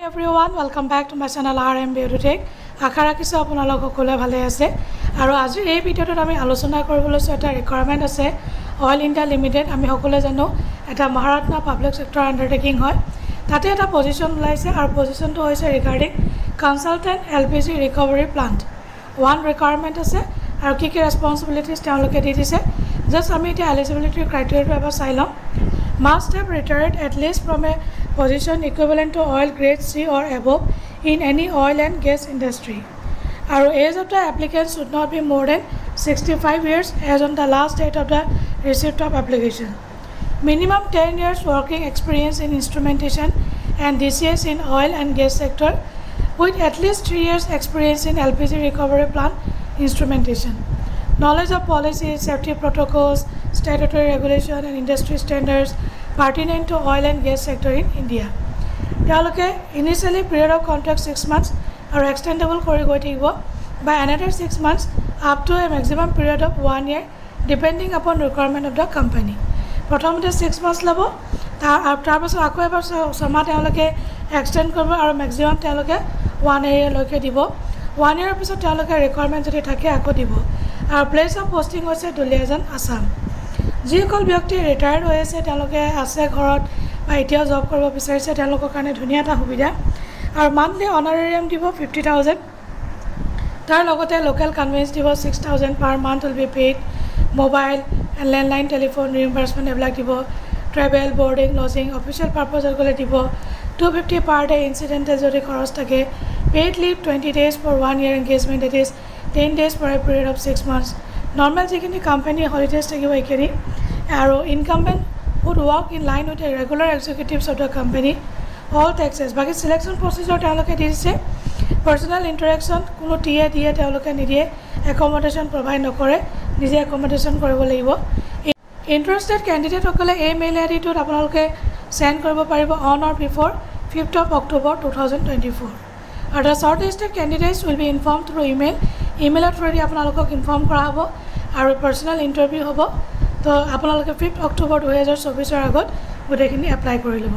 Everyone, welcome back to my channel RM Beauty Tech. আশা ৰাখিছো আপোনালোক সকলোৱে ভালে আছে আৰু আজি এই ভিডিঅ'টোত আমি আলোচনা কৰিবলৈ এটা ৰিকোয়াৰমেন্ট আছে অইল ইণ্ডিয়া লিমিটেড আমি সকলোৱে জানো এটা মহাৰাষ্ট্ৰ পাব্লিক সেক্টৰ আন্ডাৰটেকিং হয় তাতে এটা পজিশন ওলাইছে আৰু পজিশনটো হৈছে regarding consultant LPG recovery plant one requirement আছে আৰু কি ৰেসপন্সিবিলিটিজ তেওঁলোকে দি দিছে জাস্ট আমি এটা এলিজিবিলিটি ক্ৰাইটেৰিয়াটো এবাৰ চাই লম must have retired at least from a position equivalent to oil grade C or above in any oil and gas industry. Our age of the applicant should not be more than 65 years as on the last date of the receipt of application. Minimum 10 years working experience in instrumentation and DCS in oil and gas sector with at least 3 years experience in LPG recovery plant instrumentation. Knowledge of policies, safety protocols, statutory regulation and industry standards pertinent to oil and gas sector in India. তেওঁলোকে initially period of contract 6 months or extendable কৰি গৈ থাকিব by another 6 months up to a maximum period of 1 year depending upon requirement of the company. প্ৰথমতে 6 months লব তাৰ পাছত আকৌ এবাৰ ছমাহ তেওঁলোকে এক্সটেন্ড কৰিব আৰু maximum তেওঁলোকে 1 year লৈকে দিব 1 year পিছত তেওঁলোকে requirement যদি থাকে আকৌ দিব আৰু প্লেস অফ পোস্টিং হৈছে দুলিয়াজান আসাম যিসকল ব্যক্তি ৰিটায়াৰ্ড হৈ আছে তেওঁলোকে আছে ঘৰত বা এতিয়া জব কৰিব বিচাৰিছে তেওঁলোকৰ কাৰণে ধুনীয়া এটা সুবিধা আৰু মান্থলি অনাৰেৰিয়াম দিব 50000 তাৰ লগতে লোকেল কনভেন্স দিব 6000 per month will be paid mobile and landline telephone reimbursement এবিলাক দিব ট্ৰেভেল বোৰ্ডিং লজিং অফিচিয়েল পাৰপাজত গলে দিব 250 পাৰ ডে ইনসিডেন্টেল যদি খৰচ থাকে paid leave 20 days for 1 year engagement that is 10 days for a period of 6 months normal যিখিনি company holidays থাকিব একেৰি আৰু incumbent would work in line with the regular executives of the company all taxes বাকি selection প্ৰসিজাৰ তেওঁলোকে দিছে personal ইন্টাৰেকশন কোনো TA দিয়ে তেওঁলোকে নিদিয়ে একমোডেশন প্ৰভাইড নকৰে নিজে একমোডেশন কৰিব লাগিব ইন্টাৰেষ্টেড ক্যান্ডিডেট সকলে এই মেইল আইডিটোত আপোনালোকে সেন্ড কৰিব পাৰিব on or before 5th of October 2024 and the shortlisted candidates will be informed through email through আপোনালোকক ইনফৰ্ম কৰা হ'ব আৰু পাৰ্সোনাল ইন্টাৰভিউ হ'ব তো আপোনালোকে 5th October 2024 ৰ আগত গোটেইখিনি এপ্লাই কৰি লব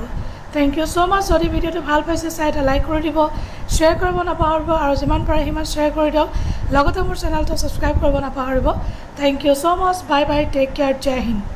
থ্যাংক ইউ সো মাচ যদি ভিডিওটো ভাল পাইছে চাইটা লাইক কৰি দিব শেয়াৰ কৰিব নাপাহৰিব আৰু যিমান পাৰে সিমান শেয়াৰ কৰি দিও লগতে মোৰ চেনেলটো সাবস্ক্ৰাইব কৰিব নাপাহৰিব thank you so much bye bye take care Jai Hind